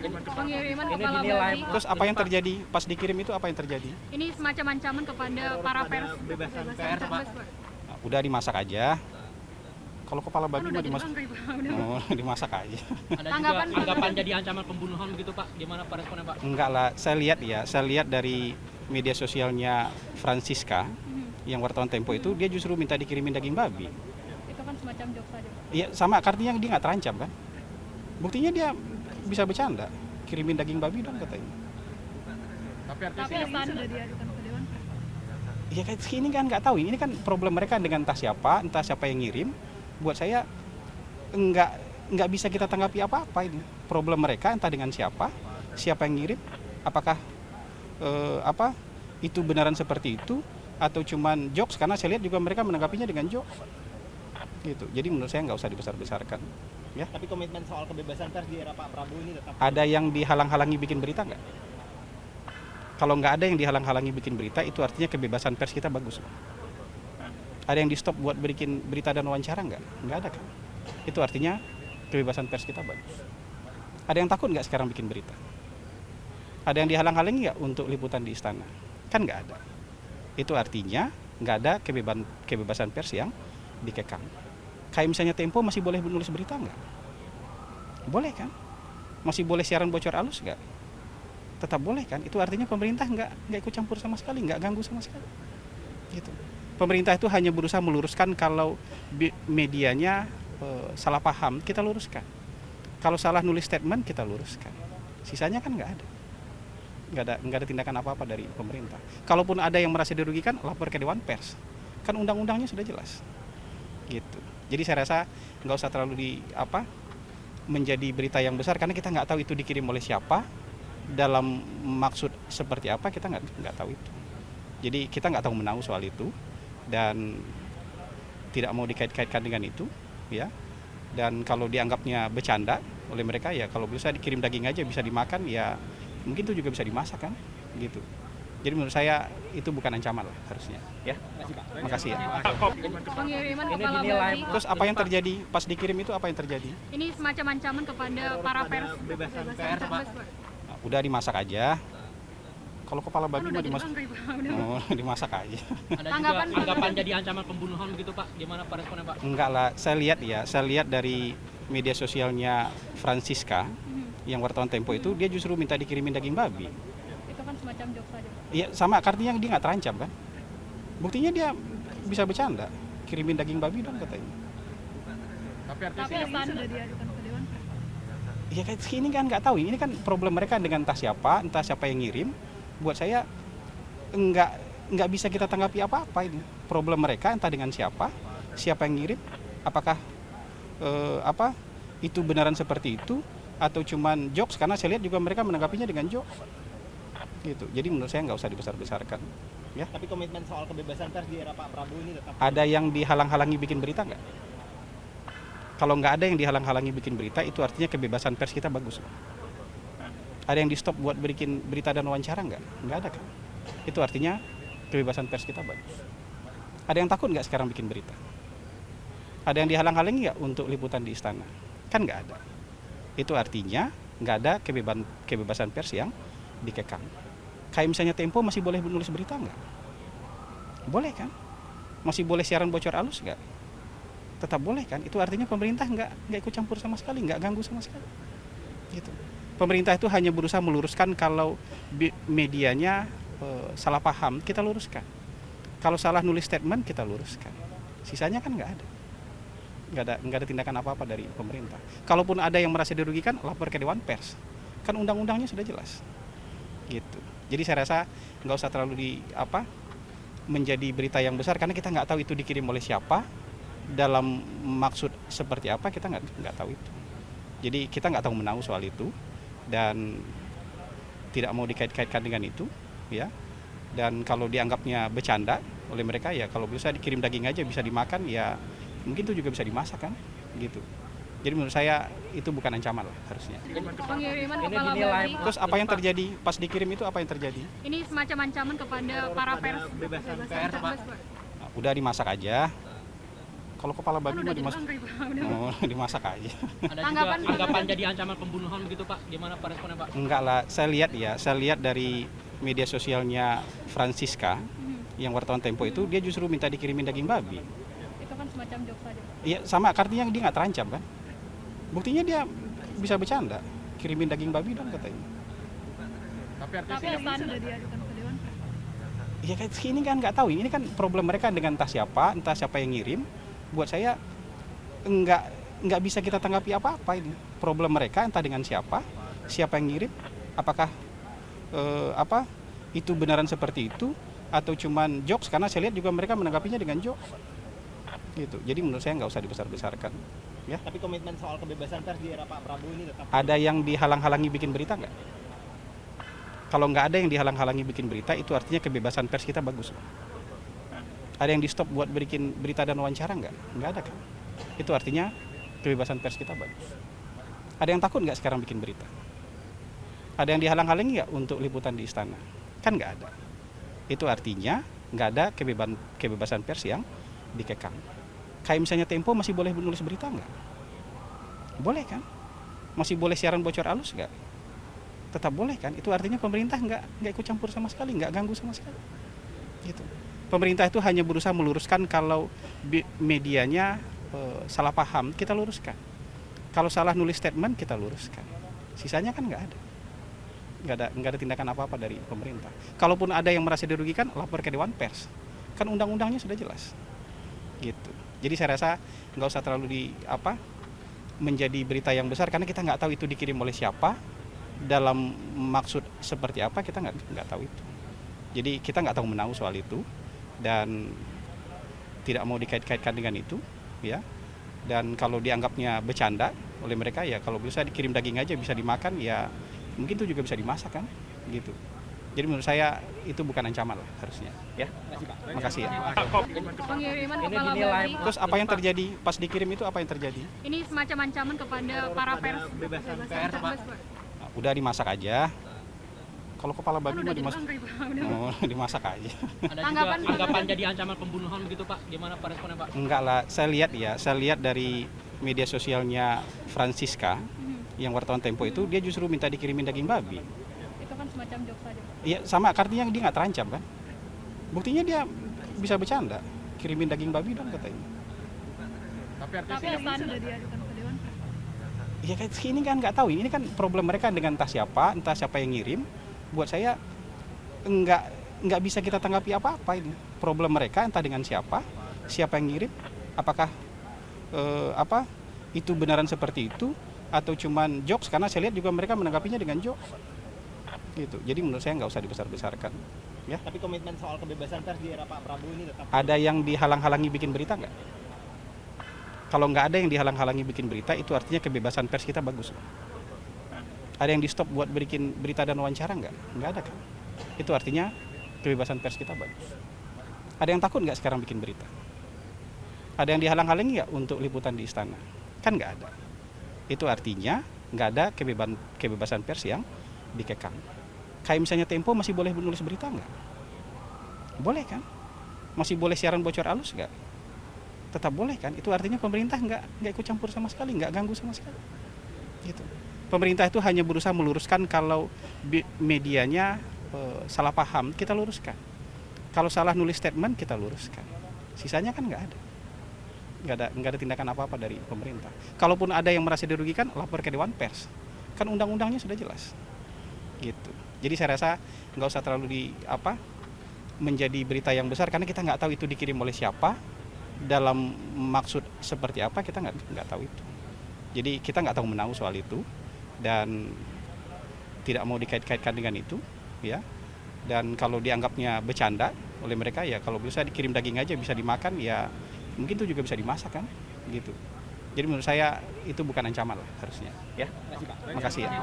Pengiriman Ini kepala dinilai babi. Terus apa yang terjadi pas dikirim itu, apa yang terjadi? Ini semacam ancaman kepada para pers. kebebasan pers, Pak. Nah, udah dimasak aja. Kalau kepala Kan babi udah mah jadi dimasak. hungry, Pak. Udah. Oh, dimasak aja. Ada Tanggapan juga anggapan jadi ancaman pembunuhan gitu Pak. Gimana Pak responnya Pak? Enggak lah, saya lihat dari media sosialnya Francisca yang wartawan Tempo itu, dia justru minta dikirimin daging babi. Itu kan semacam jokes saja, Pak. Iya, sama, artinya dia nggak terancam kan? Buktinya dia bisa bercanda, kirimin daging babi dong katanya. Tapi Tapi ini sudah diadukan ke Dewan Pers. Iya, kayak ini kan nggak tahu, ini kan problem mereka dengan entah siapa yang ngirim. Buat saya nggak bisa kita tanggapi apa-apa ini. Problem mereka entah dengan siapa yang ngirim, apakah itu beneran seperti itu atau cuman jokes, karena saya lihat juga mereka menanggapinya dengan jokes. Gitu. Jadi menurut saya nggak usah dibesar-besarkan. Ya. Tapi komitmen soal kebebasan pers di era Pak Prabowo ini tetap Ada yang dihalang-halangi bikin berita nggak? Kalau nggak ada yang dihalang-halangi bikin berita, itu artinya kebebasan pers kita bagus. Ada yang di stop buat bikin berita dan wawancara nggak? Nggak ada kan? Itu artinya kebebasan pers kita bagus. Ada yang takut nggak sekarang bikin berita? Ada yang dihalang-halangi nggak untuk liputan di istana? Kan nggak ada. Itu artinya nggak ada kebebasan pers yang dikekang. Kayak misalnya Tempo masih boleh menulis berita nggak? Boleh kan? Masih boleh siaran bocor halus nggak? Tetap boleh kan? Itu artinya pemerintah nggak ikut campur sama sekali, nggak ganggu sama sekali. Gitu. Pemerintah itu hanya berusaha meluruskan kalau medianya salah paham, kita luruskan. Kalau salah nulis statement, kita luruskan. Sisanya kan nggak ada tindakan apa-apa dari pemerintah. Kalaupun ada yang merasa dirugikan, lapor ke Dewan Pers. Kan undang-undangnya sudah jelas. Gitu. Jadi saya rasa nggak usah terlalu menjadi berita yang besar, karena kita nggak tahu itu dikirim oleh siapa, dalam maksud seperti apa, kita nggak tahu itu. Jadi kita nggak tahu menahu soal itu dan tidak mau dikait-kaitkan dengan itu, ya. Dan kalau dianggapnya bercanda oleh mereka, ya kalau bisa dikirim daging aja bisa dimakan, ya mungkin itu juga bisa dimasak kan, gitu. Jadi menurut saya itu bukan ancaman lah harusnya, ya. Makasih ya. Pengiriman Ini kepala dinilai babi. Terus apa yang terjadi pas dikirim itu, apa yang terjadi? Ini semacam ancaman kepada para pers. kebebasan pers, Pak. Nah, udah dimasak aja. Kalau kepala Kan babi udah mah jadi dimasak. hungry, Pak. Udah. Oh, dimasak aja. Ada Tanggapan juga anggapan jadi ancaman pembunuhan gitu Pak. Gimana Pak responnya Pak? Enggak lah, saya lihat dari media sosialnya Francisca yang wartawan Tempo itu, dia justru minta dikirimin daging babi. Itu kan semacam jokes saja, Pak. Iya, sama, artinya dia nggak terancam kan? Buktinya dia bisa bercanda, kirimin daging babi dong katanya. Tapi Tapi ini sudah diadukan ke Dewan Pers. Iya, kayak ini kan nggak tahu, ini kan problem mereka dengan entah siapa yang ngirim. Buat saya nggak bisa kita tanggapi apa-apa ini. Problem mereka entah dengan siapa yang ngirim, apakah itu beneran seperti itu atau cuman jokes, karena saya lihat juga mereka menanggapinya dengan jokes. Gitu. Jadi menurut saya nggak usah dibesar-besarkan. Ya. tapi komitmen soal kebebasan pers di era Pak Prabowo ini tetap Ada yang dihalang-halangi bikin berita nggak? Kalau nggak ada yang dihalang-halangi bikin berita, itu artinya kebebasan pers kita bagus. Ada yang di stop buat bikin berita dan wawancara nggak? Nggak ada kan? Itu artinya kebebasan pers kita bagus. Ada yang takut nggak sekarang bikin berita? Ada yang dihalang-halangi nggak untuk liputan di istana? Kan nggak ada. Itu artinya nggak ada kebebasan pers yang dikekang. Kayak misalnya Tempo masih boleh menulis berita nggak? Boleh kan? Masih boleh siaran bocor halus nggak? Tetap boleh kan? Itu artinya pemerintah nggak ikut campur sama sekali, nggak ganggu sama sekali. Gitu. Pemerintah itu hanya berusaha meluruskan kalau medianya salah paham, kita luruskan. Kalau salah nulis statement, kita luruskan. Sisanya kan nggak ada tindakan apa-apa dari pemerintah. Kalaupun ada yang merasa dirugikan, lapor ke Dewan Pers. Kan undang-undangnya sudah jelas. Gitu. Jadi saya rasa nggak usah terlalu menjadi berita yang besar, karena kita nggak tahu itu dikirim oleh siapa, dalam maksud seperti apa, kita nggak tahu itu. Jadi kita nggak tahu menahu soal itu dan tidak mau dikait-kaitkan dengan itu, ya. Dan kalau dianggapnya bercanda oleh mereka, ya kalau bisa dikirim daging aja bisa dimakan, ya mungkin itu juga bisa dimasak kan, gitu. Jadi menurut saya itu bukan ancaman lah harusnya. Pengiriman Ini kepala dinilai babi. Terus apa yang terjadi pas dikirim itu, apa yang terjadi? Ini semacam ancaman kepada para pers. kebebasan pers, Pak. Nah, udah dimasak aja. Kalau kepala Kan babi udah mah jadi angry bang. Udah. oh, dimasak aja. Ada juga Tanggapan anggapan jadi ancaman pembunuhan begitu Pak. Gimana Pak responnya Pak? Enggak lah, saya lihat dari media sosialnya Francisca yang wartawan Tempo itu dia justru minta dikirimin daging babi. Itu kan semacam jokes aja Pak. Iya, sama artinya dia nggak terancam kan? Buktinya dia bisa bercanda, kirimin daging babi dong katanya. Tapi artinya Tapi sih- sudah diadukan ke dewan pers. Iya kayak ini kan nggak tahu, ini kan problem mereka dengan entah siapa yang ngirim. Buat saya nggak bisa kita tanggapi apa-apa ini. Problem mereka entah dengan siapa yang ngirim, apakah itu beneran seperti itu atau cuman jokes, karena saya lihat juga mereka menanggapinya dengan jokes. Gitu. Jadi menurut saya nggak usah dibesar-besarkan. Ya. Tapi komitmen soal kebebasan pers di era Pak Prabowo ini tetap Ada yang dihalang-halangi bikin berita nggak? Kalau nggak ada yang dihalang-halangi bikin berita, itu artinya kebebasan pers kita bagus. Ada yang di stop buat bikin berita dan wawancara nggak? Nggak ada kan? Itu artinya kebebasan pers kita bagus. Ada yang takut nggak sekarang bikin berita? Ada yang dihalang-halangi nggak untuk liputan di istana? Kan nggak ada. Itu artinya nggak ada kebebasan pers yang dikekang. Kayak misalnya Tempo masih boleh menulis berita nggak? Boleh kan? Masih boleh siaran bocor halus nggak? Tetap boleh kan? Itu artinya pemerintah nggak ikut campur sama sekali, nggak ganggu sama sekali. Gitu. Pemerintah itu hanya berusaha meluruskan kalau medianya salah paham, kita luruskan. Kalau salah nulis statement, kita luruskan. Sisanya kan nggak ada. Nggak ada tindakan apa-apa dari pemerintah. Kalaupun ada yang merasa dirugikan, lapor ke Dewan Pers. Kan undang-undangnya sudah jelas. Gitu. Jadi saya rasa nggak usah terlalu menjadi berita yang besar, karena kita nggak tahu itu dikirim oleh siapa, dalam maksud seperti apa, kita nggak tahu itu. Jadi kita nggak tahu menau soal itu dan tidak mau dikait-kaitkan dengan itu, ya. Dan kalau dianggapnya bercanda oleh mereka, ya kalau bisa dikirim daging aja bisa dimakan, ya mungkin itu juga bisa dimasak kan, gitu. Jadi menurut saya itu bukan ancaman lah harusnya, ya. Makasih ya. Pengiriman kepala babi. Terus apa yang terjadi pas dikirim itu, apa yang terjadi? Ini semacam ancaman kepada para pers. kebebasan pers, Pak. Nah, udah dimasak aja. Kalau kepala Kan babi udah mah jadi dimasak, angry bang. Udah. oh, dimasak aja. Ada juga Tanggapan anggapan jadi ancaman pembunuhan begitu Pak. Gimana Pak responnya Pak? Enggak lah, saya lihat dari media sosialnya Francisca yang wartawan Tempo itu dia justru minta dikirimin daging babi. Itu kan semacam jokes aja Pak. Iya, sama artinya dia nggak terancam kan? Buktinya dia bisa bercanda, kirimin daging babi dong katanya. Tapi artinya Tapi sudah diadukan ke dewan pers. Iya kayak ini kan nggak tahu, ini kan problem mereka dengan entah siapa yang ngirim. Buat saya nggak bisa kita tanggapi apa-apa ini. Problem mereka entah dengan siapa yang ngirim, apakah itu beneran seperti itu atau cuman jokes, karena saya lihat juga mereka menanggapinya dengan jokes. Gitu. Jadi menurut saya nggak usah dibesar-besarkan. Ya. Tapi komitmen soal kebebasan pers di era Pak Prabowo ini tetap Ada yang dihalang-halangi bikin berita nggak? Kalau nggak ada yang dihalang-halangi bikin berita, itu artinya kebebasan pers kita bagus. Ada yang di stop buat bikin berita dan wawancara nggak? Nggak ada kan? Itu artinya kebebasan pers kita bagus. Ada yang takut nggak sekarang bikin berita? Ada yang dihalang-halangi nggak untuk liputan di istana? Kan nggak ada. Itu artinya nggak ada kebebasan pers yang dikekang. Kayak misalnya Tempo masih boleh menulis berita nggak? Boleh kan? Masih boleh siaran bocor halus nggak? Tetap boleh kan? Itu artinya pemerintah nggak ikut campur sama sekali, nggak ganggu sama sekali. Gitu. Pemerintah itu hanya berusaha meluruskan kalau medianya salah paham, kita luruskan. Kalau salah nulis statement, kita luruskan. Sisanya kan nggak ada. Nggak ada tindakan apa-apa dari pemerintah. Kalaupun ada yang merasa dirugikan, lapor ke Dewan Pers. Kan undang-undangnya sudah jelas. Gitu. Jadi saya rasa nggak usah terlalu menjadi berita yang besar, karena kita nggak tahu itu dikirim oleh siapa, dalam maksud seperti apa, kita nggak tahu itu. Jadi kita nggak tahu menau soal itu dan tidak mau dikait-kaitkan dengan itu, ya. Dan kalau dianggapnya bercanda oleh mereka, ya kalau bisa dikirim daging aja bisa dimakan, ya mungkin itu juga bisa dimasak kan, gitu. Jadi menurut saya itu bukan ancaman lah harusnya, ya. Makasih ya.